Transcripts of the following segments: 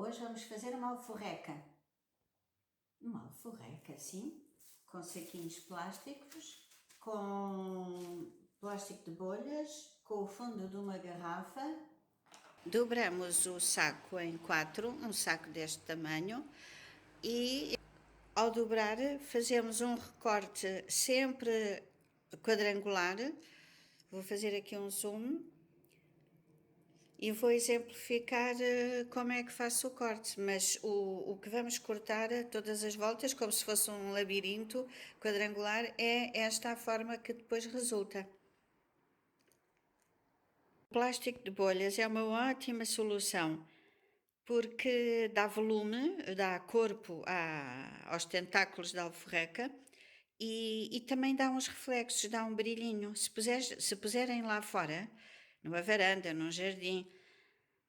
Hoje vamos fazer uma alforreca. Uma alforreca, sim, com saquinhos plásticos, com plástico de bolhas, com o fundo de uma garrafa. Dobramos o saco em 4, um saco deste tamanho, e ao dobrar fazemos um recorte sempre quadrangular. Vou fazer aqui um zoom e vou exemplificar como é que faço o corte, mas o que vamos cortar todas as voltas, como se fosse um labirinto quadrangular, é esta a forma que depois resulta. O plástico de bolhas é uma ótima solução, porque dá volume, dá corpo aos tentáculos da alforreca e também dá uns reflexos, dá um brilhinho. Se puserem lá fora, numa varanda, num jardim,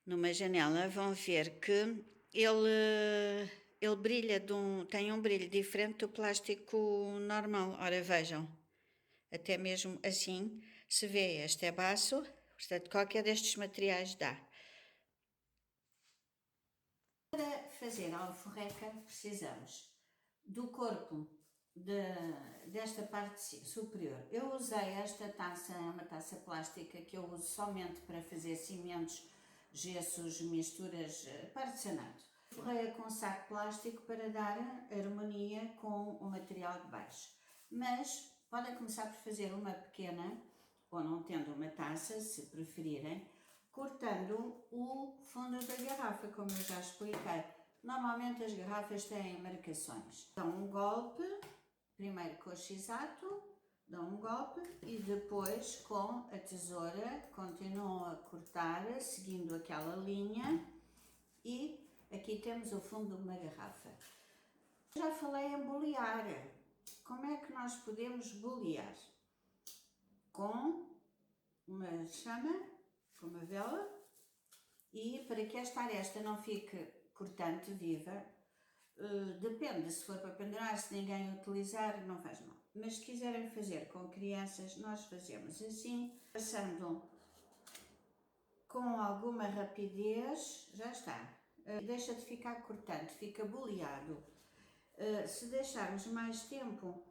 numa janela, vão ver que ele brilha tem um brilho diferente do plástico normal. Ora, vejam, até mesmo assim se vê, este é baço, portanto qualquer destes materiais dá. Para fazer a alforreca precisamos do corpo desta parte superior. Eu usei esta taça, é uma taça plástica que eu uso somente para fazer cimentos, gessos, misturas para artesanato. Forrei-a com saco plástico para dar harmonia com o material de baixo. Mas podem começar por fazer uma pequena, ou não tendo uma taça, se preferirem, cortando o fundo da garrafa, como eu já expliquei. Normalmente as garrafas têm marcações. Dão um golpe, primeiro com o X-Acto, dão um golpe e depois com a tesoura continuam a cortar, seguindo aquela linha, e aqui temos o fundo de uma garrafa. Já falei em bolear. Como é que nós podemos bolear? Com uma chama, com uma vela, e para que esta aresta não fique cortante, viva, depende, se for para pendurar, se ninguém utilizar, não faz mal. Mas se quiserem fazer com crianças, nós fazemos assim, passando com alguma rapidez, já está. Deixa de ficar cortante, fica boleado. Se deixarmos mais tempo,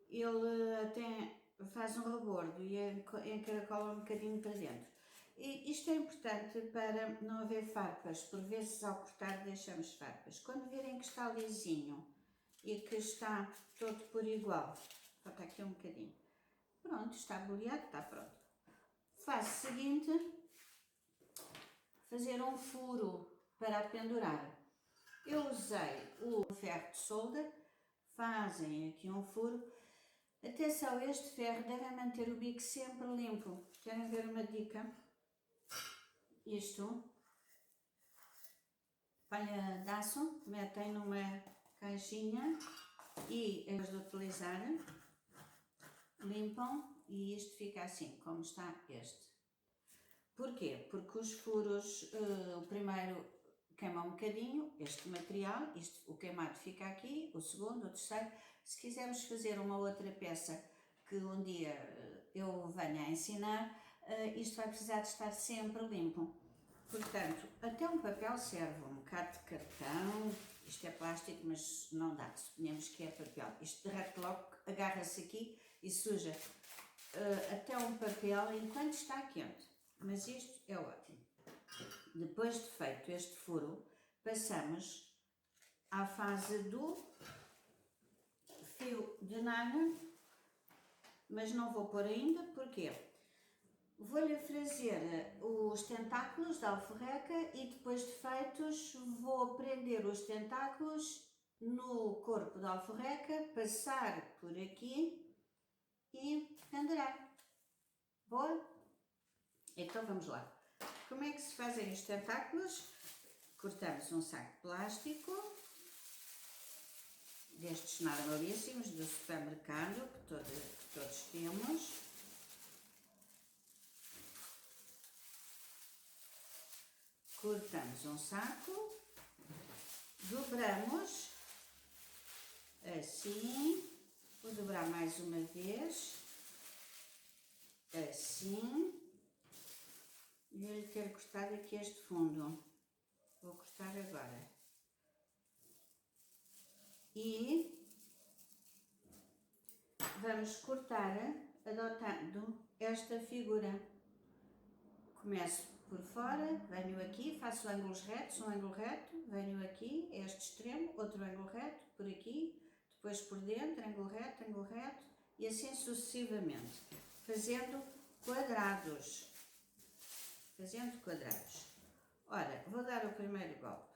ele até faz um rebordo e encaracola um bocadinho para dentro. E isto é importante para não haver farpas, por vezes ao cortar deixamos farpas. Quando virem que está lisinho e que está todo por igual, falta aqui um bocadinho, pronto, está boleado, está pronto. Faço o seguinte, fazer um furo para pendurar. Eu usei o ferro de solda, fazem aqui um furo. Atenção, este ferro deve manter o bico sempre limpo. Querem ver uma dica? Isto, palha de aço, metem numa caixinha e, antes de utilizar, limpam e isto fica assim, como está este. Porquê? Porque os furos, o primeiro queima um bocadinho, este material, o queimado fica aqui, o segundo, o terceiro. Se quisermos fazer uma outra peça que um dia eu venha a ensinar, isto vai precisar de estar sempre limpo. Portanto, até um papel serve, um bocado de cartão, isto é plástico, mas não dá, suponhamos que é papel. Isto derrete logo, agarra-se aqui e suja. Até um papel enquanto está quente. Mas isto é ótimo. Depois de feito este furo, passamos à fase do fio de nana, mas não vou pôr ainda, porquê? Vou-lhe fazer os tentáculos da alforreca e depois de feitos vou prender os tentáculos no corpo da alforreca, passar por aqui e pendurar. Boa? Então vamos lá. Como é que se fazem os tentáculos? Cortamos um saco de plástico, destes normalíssimos do supermercado, que todos temos. Cortamos um saco, dobramos, assim, vou dobrar mais uma vez, assim, e vou ter cortado aqui este fundo. Vou cortar agora. E vamos cortar adotando esta figura. Começo por fora, venho aqui, faço ângulos retos, um ângulo reto, venho aqui, este extremo, outro ângulo reto, por aqui, depois por dentro, ângulo reto, e assim sucessivamente, fazendo quadrados. Ora, vou dar o primeiro golpe.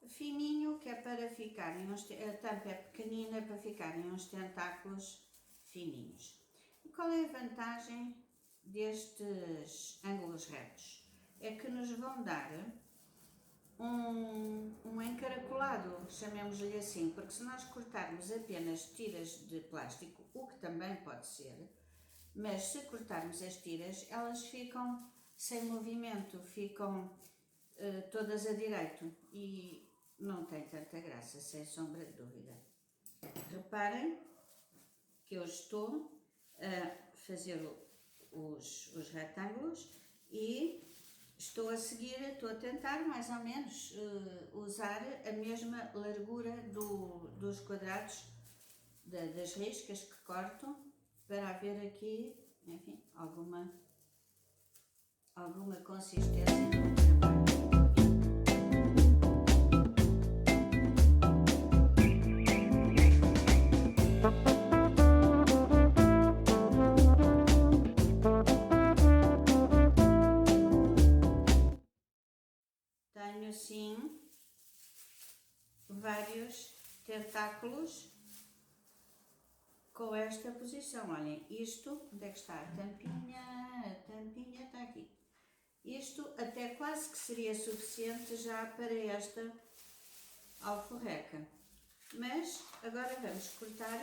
Fininho, que é para ficarem a tampa é pequenina, para ficarem uns tentáculos fininhos. E qual é a vantagem destes ângulos retos? É que nos vão dar um encaracolado, chamemos-lhe assim, porque se nós cortarmos apenas tiras de plástico, o que também pode ser, mas se cortarmos as tiras, elas ficam sem movimento, ficam todas a direito e não tem tanta graça, sem sombra de dúvida. Reparem que eu estou a fazer os retângulos e estou a seguir, estou a tentar mais ou menos usar a mesma largura dos quadrados, das riscas que corto, para haver aqui, enfim, alguma consistência no trabalho. Tenho assim vários tentáculos com esta posição. Olhem, isto, onde é que está a tampinha? A tampinha está aqui. Isto até quase que seria suficiente já para esta alforreca. Mas agora vamos cortar.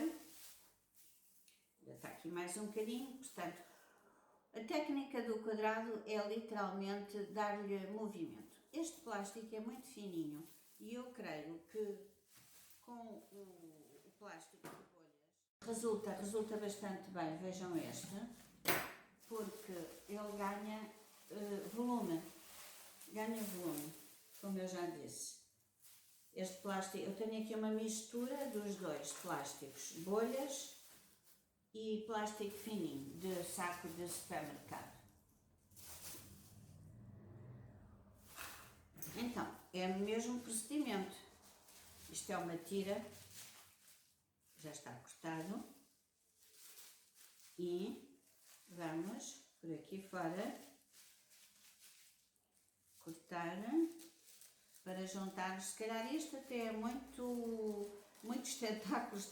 Já está aqui mais um bocadinho, portanto, a técnica do quadrado é literalmente dar-lhe movimento. Este plástico é muito fininho e eu creio que com o plástico de bolhas resulta bastante bem. Vejam este, porque ele ganha volume, como eu já disse. Este plástico, eu tenho aqui uma mistura dos dois plásticos, bolhas e plástico fininho, de saco de supermercado. Então, é o mesmo procedimento. Isto é uma tira, já está cortado. E vamos por aqui fora cortar para juntar. Se calhar isto até é muitos tentáculos.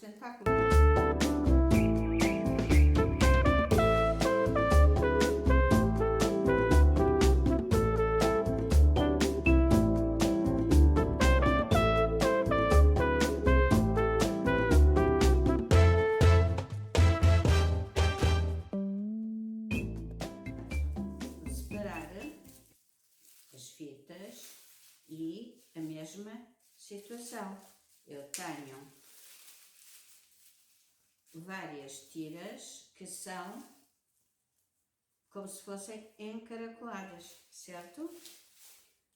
Fitas e a mesma situação. Eu tenho várias tiras que são como se fossem encaracoladas, certo?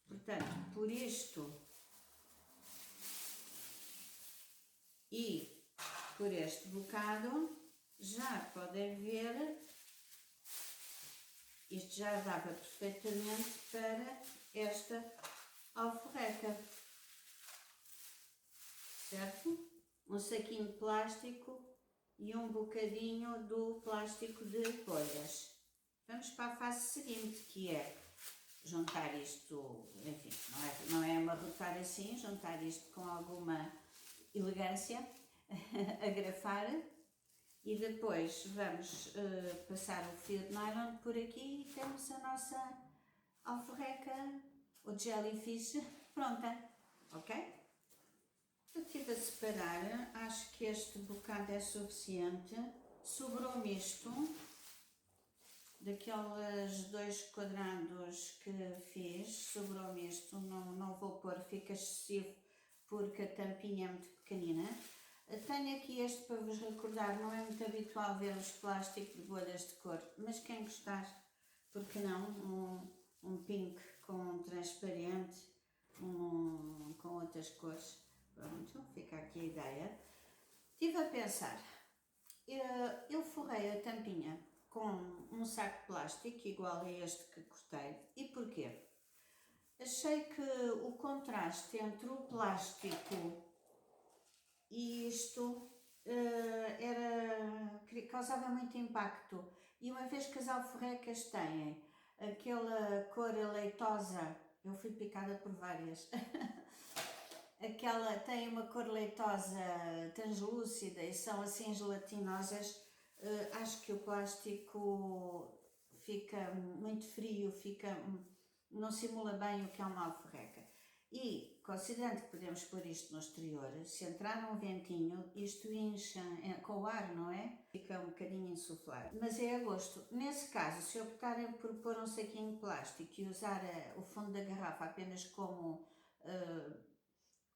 Portanto, por isto e por este bocado, já podem ver, isto já dava perfeitamente para esta alforreca, certo? Um saquinho de plástico e um bocadinho do plástico de bolhas. Vamos para a fase seguinte, que é juntar isto, enfim, não é amarrotar assim, juntar isto com alguma elegância, agrafar, e depois vamos passar o fio de nylon por aqui e temos a nossa alforreca, o jellyfish, pronta, ok? Eu estive a separar, acho que este bocado é suficiente. Sobrou-me isto, daqueles 2 quadrados que fiz, sobrou-me isto, não vou pôr, fica excessivo porque a tampinha é muito pequenina. Tenho aqui este para vos recordar, não é muito habitual ver os plásticos de bolhas de cor, mas quem gostar, porque não, um pink com um transparente, com outras cores. Pronto, fica aqui a ideia. Estive a pensar, eu forrei a tampinha com um saco de plástico igual a este que cortei. E porquê? Achei que o contraste entre o plástico e isto causava muito impacto. E uma vez que as alforrecas têm aquela cor leitosa, eu fui picada por várias, aquela tem uma cor leitosa translúcida e são assim gelatinosas, acho que o plástico fica muito frio, não simula bem o que é uma alforreca. E, considerando que podemos pôr isto no exterior, se entrar um ventinho, isto incha com o ar, não é? Fica um bocadinho insuflado. Mas é a gosto. Nesse caso, se optarem por pôr um saquinho de plástico e usar o fundo da garrafa apenas como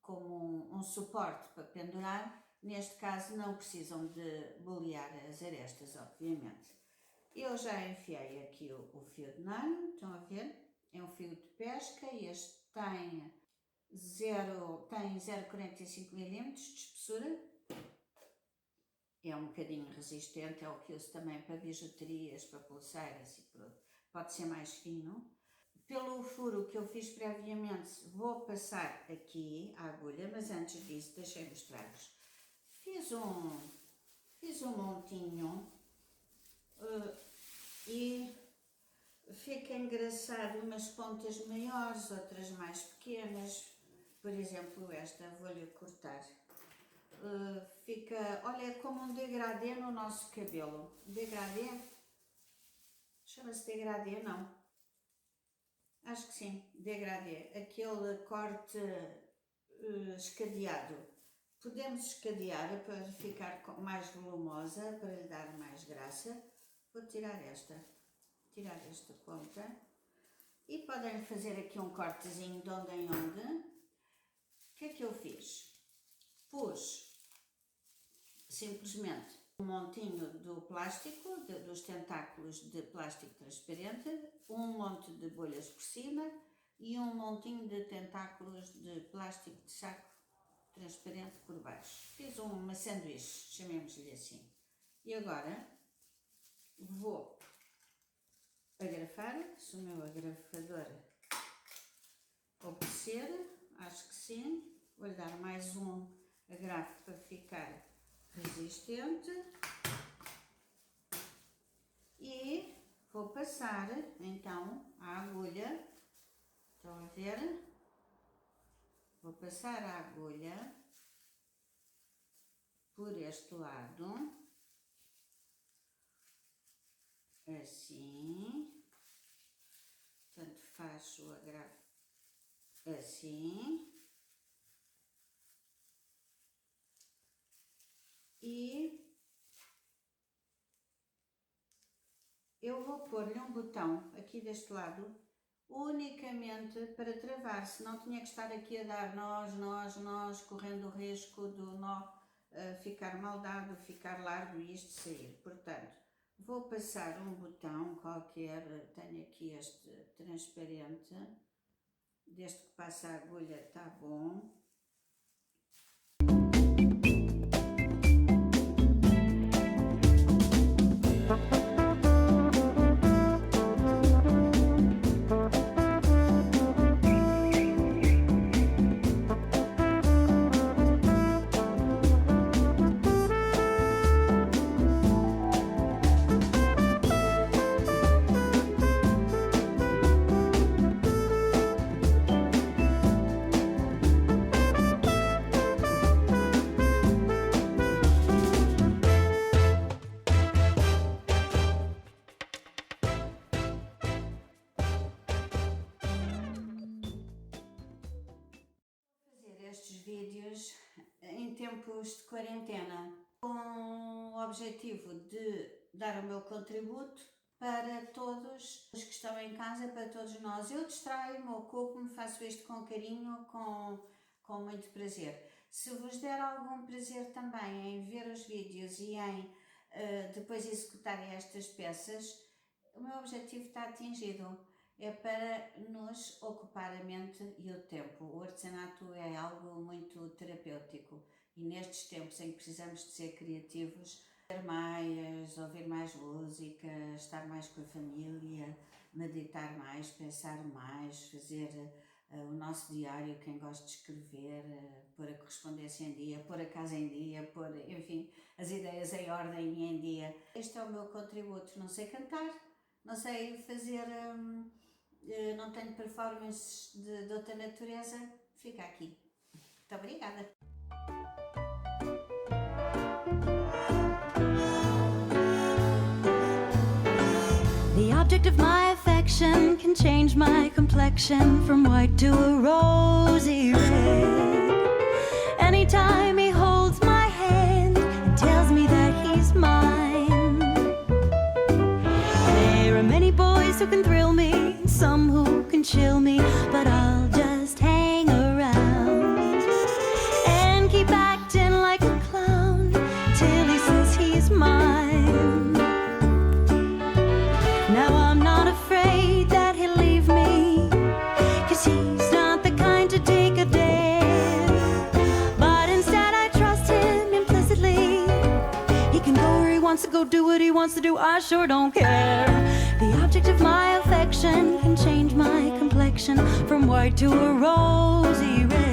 um suporte para pendurar, neste caso não precisam de bolear as arestas, obviamente. Eu já enfiei aqui o fio de nylon, estão a ver? É um fio de pesca e este tem 0,45 mm de espessura. É um bocadinho resistente, é o que uso também para bijuterias, para pulseiras e pode ser mais fino. Pelo furo que eu fiz previamente, vou passar aqui a agulha, mas antes disso deixei mostrar-vos. Fiz um montinho e fica engraçado, umas pontas maiores, outras mais pequenas. Por exemplo, esta vou-lhe cortar. Fica, olha, como um degradê no nosso cabelo. Degradê? Chama-se degradê, não? Acho que sim, degradê. Aquele corte escadeado. Podemos escadear para ficar mais volumosa, para lhe dar mais graça. Vou tirar esta ponta. E podem fazer aqui um cortezinho de onde em onde. O que é que eu fiz? Pus simplesmente um montinho do plástico, dos tentáculos de plástico transparente, um monte de bolhas por cima e um montinho de tentáculos de plástico de saco transparente por baixo. Fiz uma sanduíche, chamemos-lhe assim. E agora vou agrafar, se o meu agrafador obedecer, acho que sim. Vou-lhe dar mais um agrafo para ficar resistente e vou passar então a agulha, estão a ver? Vou passar a agulha por este lado, assim, tanto faz o agrafo assim. E eu vou pôr-lhe um botão aqui deste lado, unicamente para travar, senão tinha que estar aqui a dar nós, correndo o risco do nó ficar mal dado, ficar largo e isto sair. Portanto, vou passar um botão qualquer, tenho aqui este transparente, desde que passa a agulha está bom. Estes vídeos em tempos de quarentena com o objetivo de dar o meu contributo para todos os que estão em casa, para todos nós. Eu distraio-me, ocupo-me, faço isto com carinho, com muito prazer. Se vos der algum prazer também em ver os vídeos e em depois executarem estas peças, o meu objetivo está atingido. é para nos ocupar a mente e o tempo. O artesanato é algo muito terapêutico e nestes tempos em que precisamos de ser criativos, ouvir mais música, estar mais com a família, meditar mais, pensar mais, fazer o nosso diário, quem gosta de escrever, pôr a correspondência em dia, pôr a casa em dia, pôr, enfim, as ideias em ordem e em dia. Este é o meu contributo. Não sei cantar, não sei fazer, não tenho performances de outra natureza, fica aqui. Muito obrigada. The object of my affection can change my complexion from white to a rosy red. Anytime he holds my hand and tells me that he's mine. There are many boys who can thrill me, and some who can chill me, but I'll just hang around and keep acting like a clown till he says he's mine. Now I'm not afraid that he'll leave me, 'cause he's not the kind to take a dare. But instead I trust him implicitly. He can go where he wants to go, do what he wants to do, I sure don't care. The object of my affection can change my complexion from white to a rosy red.